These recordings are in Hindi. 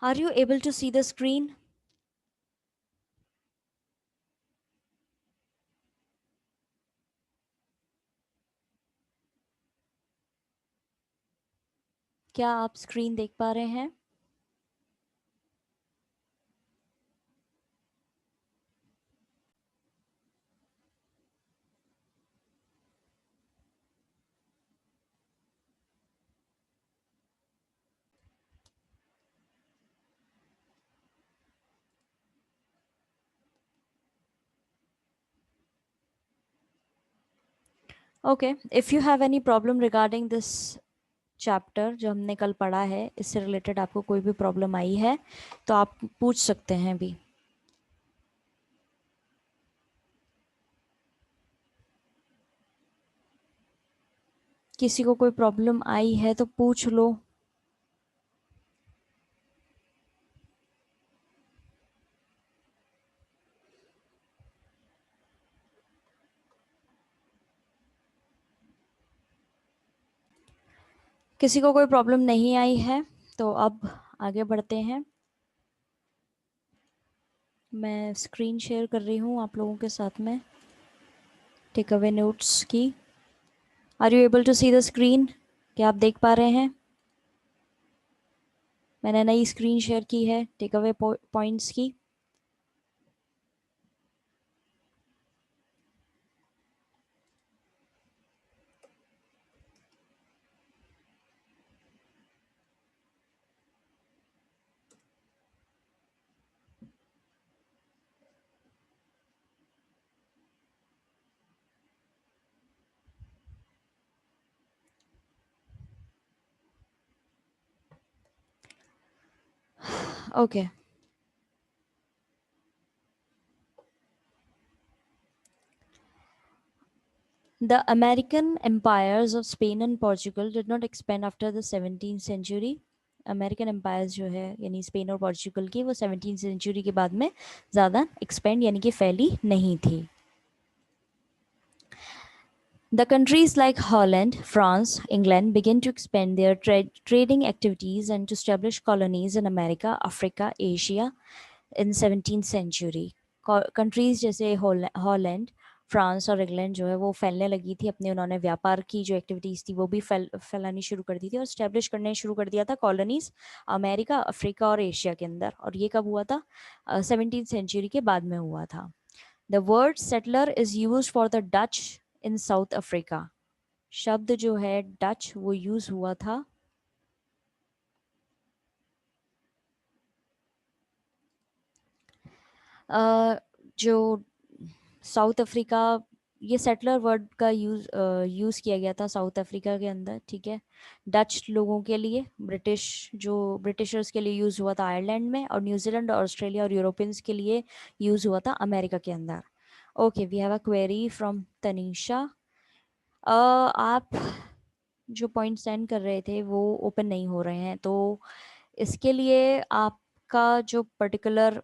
Are you able to see the screen? क्या आप स्क्रीन देख पा रहे हैं? Okay, if you have any problem regarding this chapter जो हमने कल पढ़ा है, इससे रिलेटेड आपको कोई भी प्रॉब्लम आई है तो आप पूछ सकते हैं भी। किसी को कोई प्रॉब्लम आई है तो पूछ लो। किसी को कोई प्रॉब्लम नहीं आई है तो अब आगे बढ़ते हैं। मैं स्क्रीन शेयर कर रही हूँ आप लोगों के साथ में टेक अवे नोट्स की। Are you able to see the screen? क्या आप देख पा रहे हैं? मैंने नई स्क्रीन शेयर की है टेक अवे पॉइंट्स की। Okay, The American empires of Spain and Portugal did not expand after the 17th century. American empires जो है यानी स्पेन और पोर्चुगल की, वो 17th सेंचुरी के बाद में ज़्यादा एक्सपेंड यानी कि फैली नहीं थी। The countries like Holland, France, England began to expand their trading activities and to establish colonies in America, Africa, Asia in 17th century. Countries जैसे हॉलैंड, फ्रांस और इंग्लैंड जो है वो फैलने लगी थी, अपने उन्होंने व्यापार की जो एक्टिविटीज़ थी वो भी फैलानी शुरू कर दी थी और स्टैब्लिश करने शुरू कर दिया था कॉलोनीज अमेरिका, अफ्रीका और एशिया के अंदर। और ये कब हुआ था? 17th सेंचुरी के बाद में हुआ था। The word settler is use for the Dutch in South Africa. शब्द जो है डच वो यूज हुआ था जो साउथ अफ्रीका, ये सेटलर वर्ड का यूज़ किया गया था साउथ अफ्रीका के अंदर, ठीक है। डच लोगों के लिए, ब्रिटिशर्स के लिए यूज़ हुआ था आयरलैंड में, और न्यूजीलैंड, ऑस्ट्रेलिया और यूरोपियंस के लिए यूज़ हुआ था अमेरिका के अंदर। Okay, we have a query from Tanisha. आप जो पॉइंट सेंड कर रहे थे वो ओपन नहीं हो रहे हैं, तो इसके लिए आपका जो पर्टिकुलर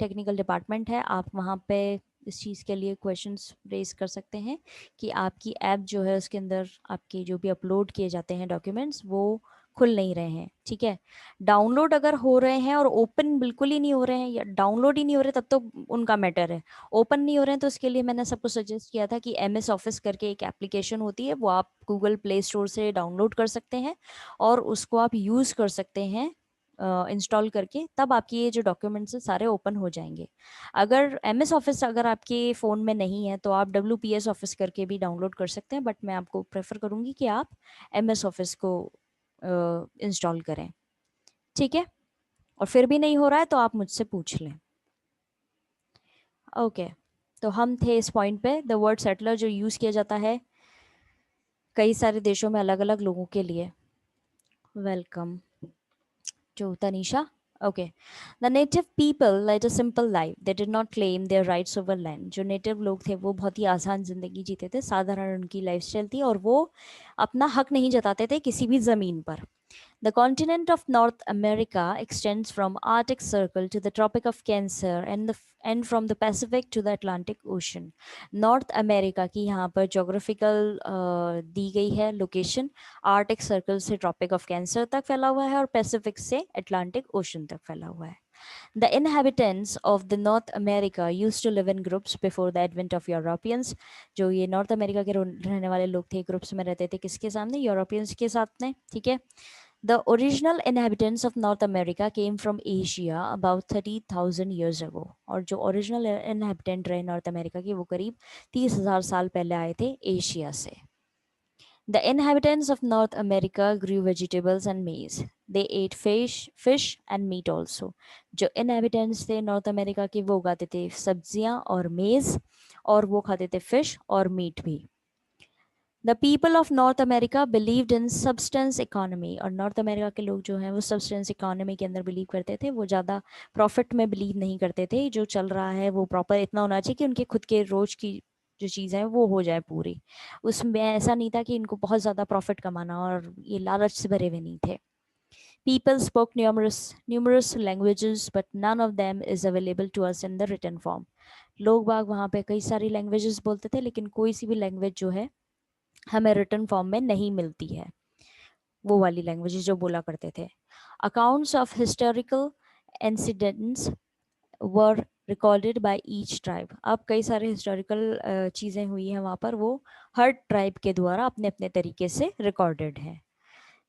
टेक्निकल डिपार्टमेंट है, आप वहाँ पे इस चीज़ के लिए क्वेश्चंस रेज कर सकते हैं कि आपकी ऐप जो है उसके अंदर आपके जो भी अपलोड किए जाते हैं डॉक्यूमेंट्स वो खुल नहीं रहे हैं, ठीक है। डाउनलोड अगर हो रहे हैं और ओपन बिल्कुल ही नहीं हो रहे हैं या डाउनलोड ही नहीं हो रहे, तब तो उनका मैटर है। ओपन नहीं हो रहे हैं तो इसके लिए मैंने सबको सजेस्ट किया था कि MS ऑफिस करके एक एप्लीकेशन होती है, वो आप गूगल प्ले स्टोर से डाउनलोड कर सकते हैं और उसको आप यूज़ कर सकते हैं इंस्टॉल करके, तब आपकी ये जो डॉक्यूमेंट्स हैं सारे ओपन हो जाएंगे। अगर MS ऑफिस अगर आपके फ़ोन में नहीं है तो आप WPS ऑफिस करके भी डाउनलोड कर सकते हैं, बट मैं आपको प्रेफर करूँगी कि आप MS ऑफिस को इंस्टॉल करें, ठीक है। और फिर भी नहीं हो रहा है तो आप मुझसे पूछ लें। ओके, तो हम थे इस पॉइंट पे, द वर्ड सेटलर जो यूज़ किया जाता है कई सारे देशों में अलग अलग लोगों के लिए। Welcome to Tanisha. Okay. The native people led a simple life. They did not claim their rights over land. जो नेटिव लोग थे वो बहुत ही आसान जिंदगी जीते थे, साधारण उनकी लाइफस्टाइल थी और वो अपना हक नहीं जताते थे किसी भी ज़मीन पर। The continent of North America extends from Arctic Circle to the Tropic of Cancer and from the Pacific to the Atlantic Ocean. North America की यहाँ पर जोग्राफिकल दी गई है लोकेशन, आर्टिक सर्कल से ट्रॉपिक ऑफ कैंसर तक फैला हुआ है और पैसिफिक से अटलांटिक ओशन तक फैला हुआ है. The inhabitants of the North America used to live in groups before the advent of Europeans. जो ये नॉर्थ अमेरिका के रहने वाले लोग थे, ग्रुप्स में रहते थे किसके सामने? यूरोपियंस के साथ में. ठीक है. The original inhabitants of North America came from Asia about 30,000 years ago. और जो ओरिजिनल इनहेबिटेंट रहे नॉर्थ अमेरिका की वो करीब 30,000 साल पहले आए थे एशिया से. The inhabitants of North America grew vegetables and maize. They ate fish and meat also. जो inhabitants थे नॉर्थ अमेरिका के वो उगाते थे सब्जियां और मेज, और वो खाते थे फिश और मीट भी. The people of North America believed in substance economy. और नॉर्थ अमेरिका के लोग जो हैं वो substance economy के अंदर बिलीव करते थे. वो ज़्यादा प्रॉफिट में बिलीव नहीं करते थे. जो चल रहा है वो प्रॉपर इतना होना चाहिए कि उनके खुद के रोज की जो चीज़ है वो हो जाए पूरी. उसमें ऐसा नहीं था कि इनको बहुत ज़्यादा प्रॉफिट कमाना, और ये लालच से भरे हुए नहीं थे. People spoke numerous languages, but none of them is available to us in the written form. लोग बाग वहाँ पे कई सारी लैंग्वेजेस बोलते थे, लेकिन कोई सी भी लैंग्वेज जो है हमें रिटन फॉर्म में नहीं मिलती है, वो वाली लैंग्वेजेस जो बोला करते थे. Accounts of historical incidents were recorded by each tribe. अब कई सारे हिस्टोरिकल चीज़ें हुई हैं वहाँ पर, वो हर ट्राइब के द्वारा अपने अपने तरीके से रिकॉर्डेड है.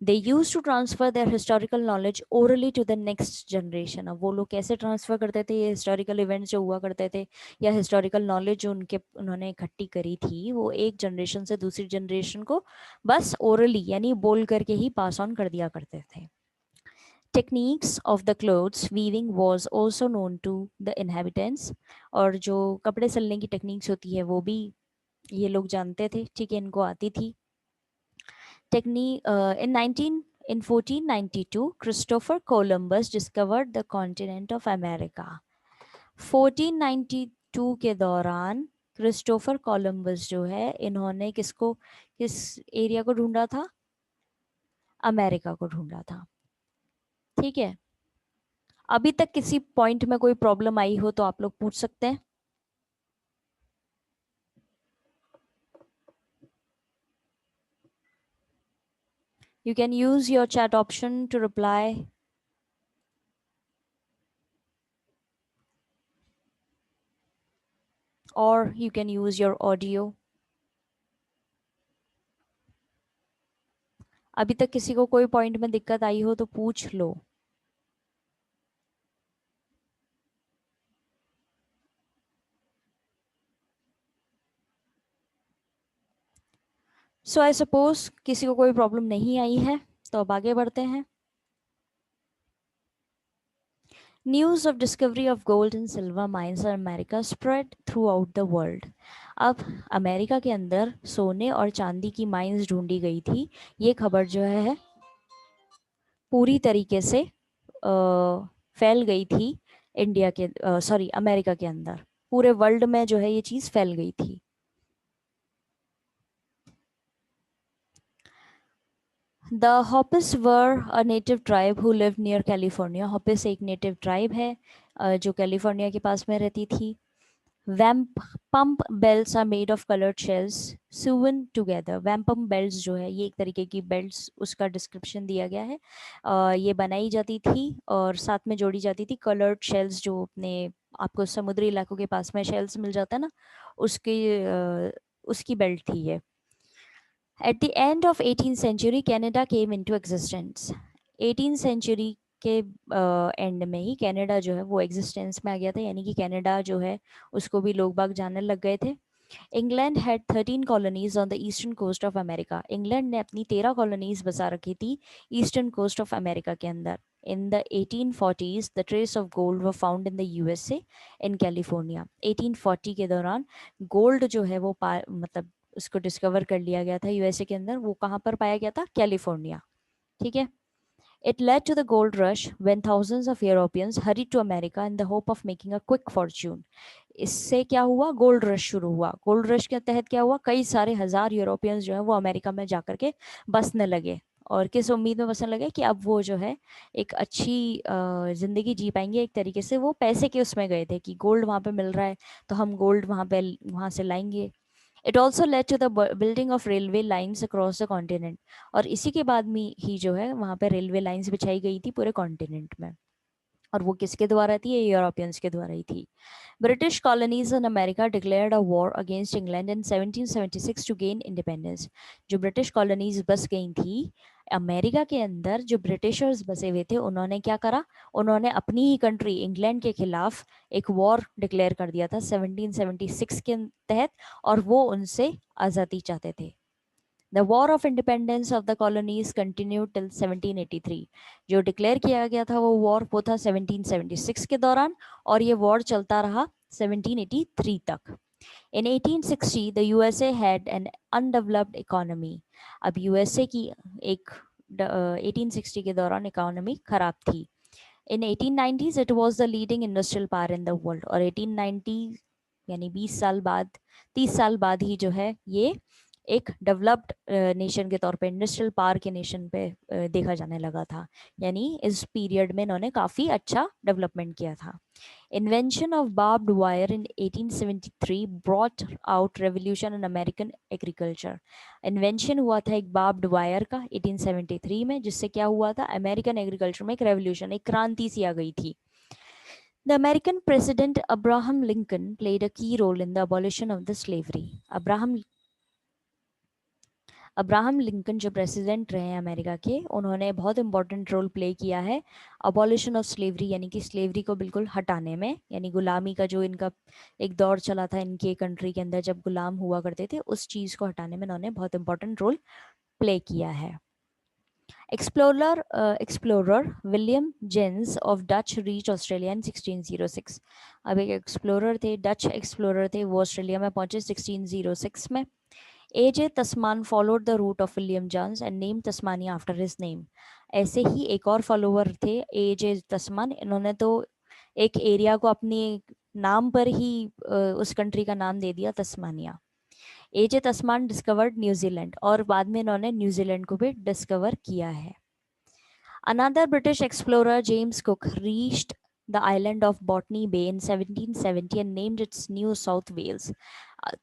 They used to transfer their historical knowledge orally to the next generation. अब वो लोग कैसे ट्रांसफर करते थे ये हिस्टोरिकल इवेंट्स जो हुआ करते थे या हिस्टोरिकल नॉलेज जो उन्होंने इकट्ठी करी थी, वो एक जनरेशन से दूसरी जनरेशन को बस ओरली यानी बोल करके ही पास ऑन कर दिया करते थे. Techniques of the clothes weaving was also known to the inhabitants. और जो कपड़े सिलने की टेक्निक्स होती है वो भी ये लोग जानते थे. ठीक है, इनको आती थी. In 1492, Christopher Columbus discovered the continent of America. 1492 के दौरान क्रिस्टोफर कोलंबस जो है, इन्होंने किस एरिया को ढूंढा था? अमेरिका को ढूंढा था. ठीक है. अभी तक किसी पॉइंट में कोई प्रॉब्लम आई हो तो आप लोग पूछ सकते हैं. You can use your chat option to reply. Or you can use your audio. अभी तक किसी को कोई पॉइंट में दिक्कत आई हो तो पूछ लो. सो आई सपोज किसी को कोई प्रॉब्लम नहीं आई है, तो अब आगे बढ़ते हैं. News of discovery of gold and silver mines in America spread throughout the world. अब अमेरिका के अंदर सोने और चांदी की माइंस ढूंढी गई थी, ये खबर जो है पूरी तरीके से फैल गई थी इंडिया के अमेरिका के अंदर. पूरे वर्ल्ड में जो है ये चीज़ फैल गई थी. The Hopis were a native tribe who lived near California. Hopis एक नेटिव ट्राइब है जो कैलिफोर्निया के पास में रहती थी. Wampum belts are made of colored shells sewn together. Wampum belts जो है ये एक तरीके की बेल्ट्स, उसका डिस्क्रिप्शन दिया गया है. ये बनाई जाती थी और साथ में जोड़ी जाती थी कलर्ड शेल्स, जो अपने आपको समुद्री इलाकों के पास में शेल्स मिल जाता है ना, उसकी बेल्ट थी ये. At the end of 18th century, Canada came into existence. 18th century के एंड में ही कनाडा जो है वो एग्जिस्टेंस में आ गया था, यानी कि कनाडा जो है उसको भी लोग बाग जानने लग गए थे. England had 13 colonies on the eastern coast of America. England ने अपनी 13 कॉलोनीज बसा रखी थी ईस्टर्न कोस्ट ऑफ अमेरिका के अंदर. In the 1840s, the trace of gold were found in the USA in California. 1840 के दौरान गोल्ड जो है वो मतलब उसको डिस्कवर कर लिया गया था यूएसए के अंदर. वो कहाँ पर पाया गया था? कैलिफोर्निया. ठीक है. It led to the gold rush when thousands of Europeans hurried to America in the hope of making a quick fortune. इससे क्या हुआ? गोल्ड रश शुरू हुआ. गोल्ड रश के तहत क्या हुआ? कई सारे हजार यूरोपियंस जो है वो अमेरिका में जाकर के बसने लगे और किस उम्मीद में बसने लगे कि अब वो जो है एक अच्छी ज़िंदगी जी पाएंगे। एक तरीके से वो पैसे के उसमें गए थे कि गोल्ड वहाँ पे मिल रहा है तो हम गोल्ड वहाँ से लाएंगे। It also led to the building of railway lines across the continent, और इसी के बाद में ही जो है वहाँ पे रेलवे लाइन्स बिछाई गई थी पूरे कॉन्टिनेंट में। और वो किसके द्वारा थी? ये यूरोपियंस के द्वारा ही थी। British colonies in America declared a war against England in 1776 to gain independence. जो ब्रिटिश कॉलोनीज बस गई थी अमेरिका के अंदर, जो ब्रिटिशर्स बसे हुए थे, उन्होंने क्या करा? उन्होंने अपनी ही कंट्री इंग्लैंड के खिलाफ एक वॉर डिक्लेयर कर दिया था 1776 के तहत, और वो उनसे आज़ादी चाहते थे। The War of Independence of the Colonies continued till 1783। जो डिक्लेयर किया गया था वो वॉर, वो था 1776 के दौरान, और ये वॉर चलता रहा 1783 तक। In 1860 the USA had an undeveloped economy। अब यूएसए की एक 1860 के दौरान इकोनॉमी खराब थी। In 1890s it was the leading industrial power in the world। और 1890 यानी 20 साल बाद, 30 साल बाद ही जो है ये एक डेवलप्ड नेशन के तौर पे, इंडस्ट्रियल पावर के नेशन पे देखा जाने लगा था। यानी इस पीरियड में इन्होंने काफ़ी अच्छा डेवलपमेंट किया था। Invention of barbed wire in 1873 brought out revolution in American agriculture. Invention हुआ था एक बार्ब्ड वायर का 1873 में, जिससे क्या हुआ था? अमेरिकन एग्रीकल्चर में एक रेवोल्यूशन, एक क्रांति सी आ गई थी। The American President Abraham Lincoln played a key role in the abolition of the slavery। Abraham Lincoln जो प्रेसिडेंट रहे हैं अमेरिका के, उन्होंने बहुत इंपॉर्टेंट रोल प्ले किया है अबॉलिशन ऑफ स्लेवरी, यानी कि स्लेवरी को बिल्कुल हटाने में। यानी गुलामी का जो इनका एक दौर चला था इनके कंट्री के अंदर, जब गुलाम हुआ करते थे, उस चीज़ को हटाने में इन्होंने बहुत इंपॉर्टेंट रोल प्ले किया है। Explorer William Jans of Dutch reach Australia in 1606। अब एक एक्सप्लोरर थे, डच एक्सप्लोरर थे, वो ऑस्ट्रेलिया में पहुंचे 1606 में। A.J. Tasman followed the route of William Jones and named Tasmania after his name। ऐसे ही एक और फॉलोवर थे A.J. तस्मान, इन्होंने तो एक एरिया को अपने नाम पर ही उस कंट्री का नाम दे दिया, तस्मानिया। A.J. तस्मान डिस्कवर्ड न्यूजीलैंड, और बाद में इन्होंने न्यूजीलैंड को भी डिस्कवर किया है। Another British explorer, James Cook, reached the island of Botany Bay in 1770 and named its New South Wales।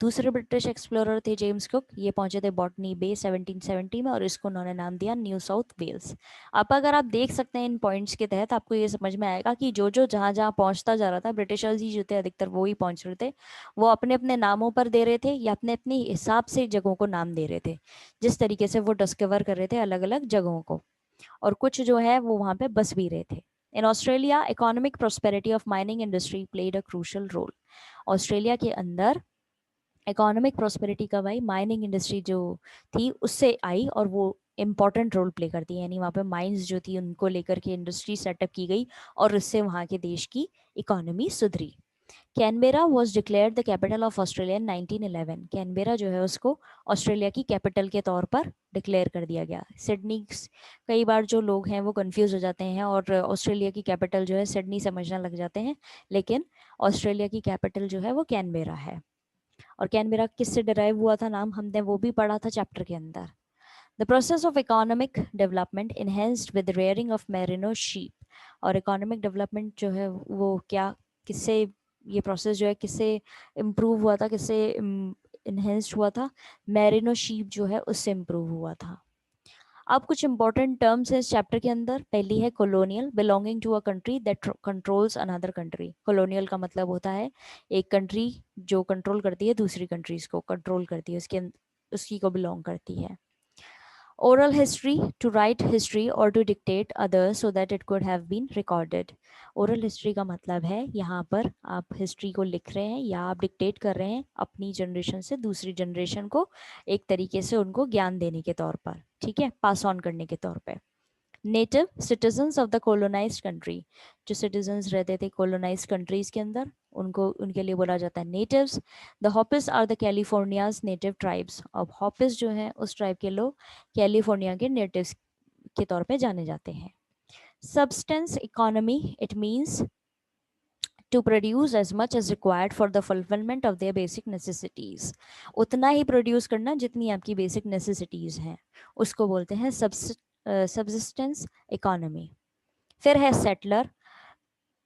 दूसरे ब्रिटिश एक्सप्लोरर थे जेम्स कुक, ये पहुंचे थे बॉटनी बे 1770 में, और इसको उन्होंने नाम दिया न्यू साउथ वेल्स। अब अगर आप देख सकते हैं इन पॉइंट्स के तहत, आपको ये समझ में आएगा कि जो जो जहाँ जहाँ पहुंचता जा रहा था, ब्रिटिशर्स ही जो थे अधिकतर वो ही पहुंच रहे थे, वो अपने अपने नामों पर दे रहे थे या अपने अपने हिसाब से जगहों को नाम दे रहे थे, जिस तरीके से वो डिस्कवर कर रहे थे अलग अलग जगहों को, और कुछ जो है वो वहाँ पे बस भी रहे थे। In Australia economic prosperity of mining industry played a crucial role. Australia के अंदर इकोनॉमिक प्रोस्पेरिटी कब आई? माइनिंग इंडस्ट्री जो थी उससे आई, और वो इम्पॉर्टेंट रोल प्ले करती है। यानी वहाँ पे माइंस जो थी उनको लेकर के इंडस्ट्री सेटअप की गई, और उससे वहाँ के देश की इकोनॉमी सुधरी। Canberra was declared the capital of Australia in 1911। Canberra जो है उसको ऑस्ट्रेलिया की कैपिटल के तौर पर डिक्लेयर कर दिया गया। सिडनी, कई बार जो लोग हैं वो कंफ्यूज हो जाते हैं और ऑस्ट्रेलिया की कैपिटल जो है सिडनी समझने लग जाते हैं, लेकिन ऑस्ट्रेलिया की कैपिटल जो है वो कैनबेरा है। और कैनबेरा किससे डिराइव हुआ था नाम, हमने वो भी पढ़ा था चैप्टर के अंदर। The process of economic development enhanced with rearing of merino sheep. और इकोनॉमिक डेवलपमेंट जो है वो क्या, किससे ये प्रोसेस जो है किससे इम्प्रूव हुआ था, किससे इनहेंस्ड हुआ था? मेरिनो शीप जो है उससे इम्प्रूव हुआ था। अब कुछ इंपॉर्टेंट टर्म्स है इस चैप्टर के अंदर। पहली है colonial, belonging to a country that controls another country. Colonial का मतलब होता है एक कंट्री जो कंट्रोल करती है दूसरी कंट्रीज को, कंट्रोल करती है, उसकी को बिलोंग करती है। Oral history, to write history or to dictate others so that it could have been recorded। Oral history का मतलब है यहाँ पर आप हिस्ट्री को लिख रहे हैं या आप डिक्टेट कर रहे हैं अपनी जनरेशन से दूसरी जनरेशन को, एक तरीके से उनको ज्ञान देने के तौर पर, ठीक है, पास ऑन करने के तौर पर। Native citizens of the colonised country, जो सिटीजन्स रहते थे कोलोनाइज्ड कंट्रीज के अंदर, उनको उनके लिए बोला जाता है natives. The Hopis are the California's native tribes. अब हॉपिस जो है उस ट्राइब के लोग कैलिफोर्निया के नेटिव्स के तौर पे जाने जाते हैं। Substance economy, it means to produce as much as required for the fulfillment of their basic necessities। उतना ही प्रोड्यूस करना जितनी आपकी बेसिक नेसेसिटीज हैं, उसको बोलते हैं सबसिस्टेंस इकोनॉमी। फिर है settler,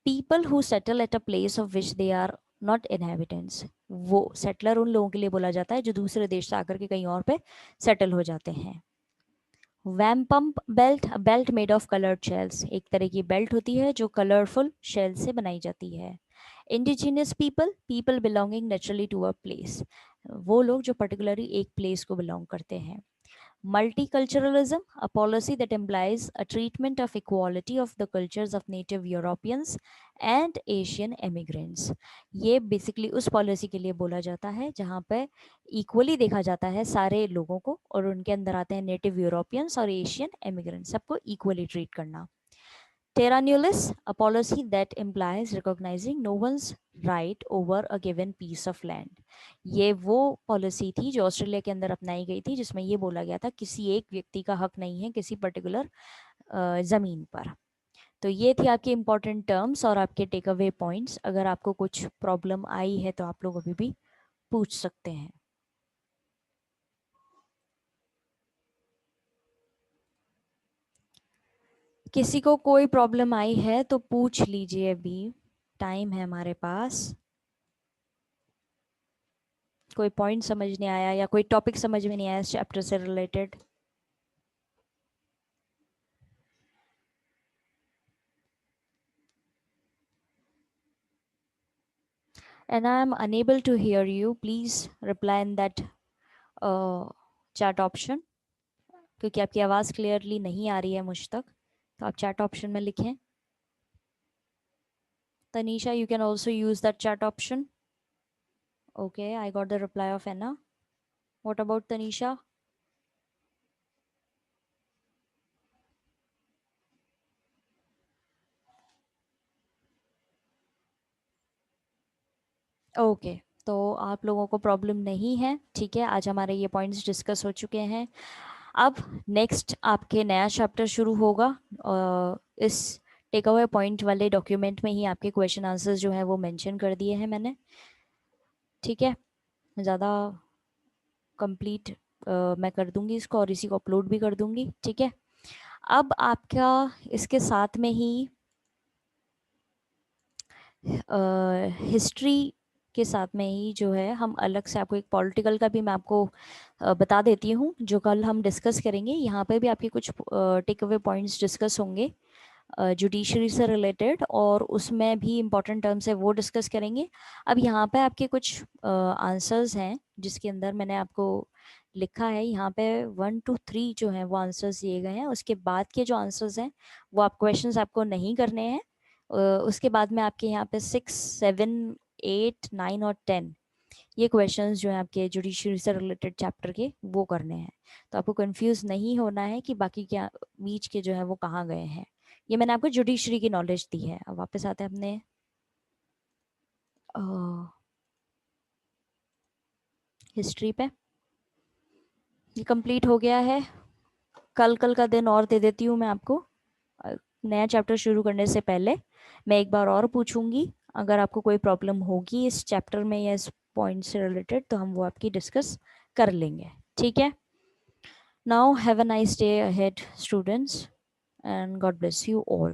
people who settle at a place of which they are not inhabitants. वो सेटलर उन लोगों के लिए बोला जाता है जो दूसरे देश से आकर के कहीं और पे सेटल हो जाते हैं। Wampum belt, belt made of coloured shells, एक तरह की बेल्ट होती है जो कलरफुल शेल से बनाई जाती है। Indigenous people, people belonging naturally to a place, वो लोग जो पर्टिकुलरली एक प्लेस को बिलोंग करते हैं। Multiculturalism, a policy that implies a treatment of equality of the cultures of native Europeans and Asian immigrants. ये बेसिकली उस पॉलिसी के लिए बोला जाता है जहाँ पे इक्वली देखा जाता है सारे लोगों को, और उनके अंदर आते हैं नेटिव यूरोपियंस और एशियन इमिग्रेंट्स, सबको इक्वली ट्रीट करना। Terra nullius, a policy that implies recognizing no one's right over a given piece of land. ये वो पॉलिसी थी जो ऑस्ट्रेलिया के अंदर अपनाई गई थी जिसमें ये बोला गया था किसी एक व्यक्ति का हक नहीं है किसी पर्टिकुलर ज़मीन पर। तो ये थी आपकी इंपॉर्टेंट टर्म्स और आपके टेक अवे पॉइंट्स। अगर आपको कुछ प्रॉब्लम आई है तो आप लोग अभी भी पूछ सकते हैं। किसी को कोई प्रॉब्लम आई है तो पूछ लीजिए, अभी टाइम है हमारे पास। कोई पॉइंट समझ नहीं आया या कोई टॉपिक समझ में नहीं आया इस चैप्टर से related? And I am unable to hear you. Please reply in that chat option, क्योंकि आपकी आवाज़ क्लियरली नहीं आ रही है मुझ तक, तो आप चैट ऑप्शन में लिखें। Tanisha, you can also use that chat option. Okay, I got the reply of Anna. What about Tanisha? Okay, तो आप लोगों को प्रॉब्लम नहीं है, ठीक है। आज हमारे ये पॉइंट्स डिस्कस हो चुके हैं। अब नेक्स्ट आपके नया चैप्टर शुरू होगा। इस टेक अवे पॉइंट वाले डॉक्यूमेंट में ही आपके क्वेश्चन आंसर्स जो है वो मेंशन कर दिए हैं मैंने, ठीक है। ज़्यादा कंप्लीट मैं कर दूंगी इसको और इसी को अपलोड भी कर दूंगी, ठीक है। अब आपका इसके साथ में ही हिस्ट्री के साथ में ही जो है हम अलग से आपको एक पॉलिटिकल का भी मैं आपको बता देती हूँ जो कल हम डिस्कस करेंगे। यहाँ पे भी आपके कुछ टेक अवे पॉइंट्स डिस्कस होंगे जुडिशरी से रिलेटेड, और उसमें भी इम्पॉर्टेंट टर्म्स है वो डिस्कस करेंगे। अब यहाँ पे आपके कुछ आंसर्स हैं जिसके अंदर मैंने आपको लिखा है, यहाँ पे 1 to 3 जो हैं वो आंसर्स दिए गए हैं। उसके बाद के जो आंसर्स हैं वो आप क्वेश्चंस आपको नहीं करने हैं। उसके बाद में आपके यहाँ पे 6, 7, 8, 9 और 10 ये क्वेश्चंस जो हैं आपके जुडिशरी से रिलेटेड चैप्टर के वो करने हैं। तो आपको कंफ्यूज नहीं होना है कि बाकी क्या बीच के जो है वो कहाँ गए हैं। ये मैंने आपको जुडिशरी की नॉलेज दी है। अब वापस आते हैं अपने हिस्ट्री पे। ये कंप्लीट हो गया है। कल का दिन और दे देती हूँ मैं आपको। नया चैप्टर शुरू करने से पहले मैं एक बार और पूछूंगी, अगर आपको कोई प्रॉब्लम होगी इस चैप्टर में या इस पॉइंट से रिलेटेड तो हम वो आपकी डिस्कस कर लेंगे, ठीक है। Now have a nice day ahead students, and God bless you all.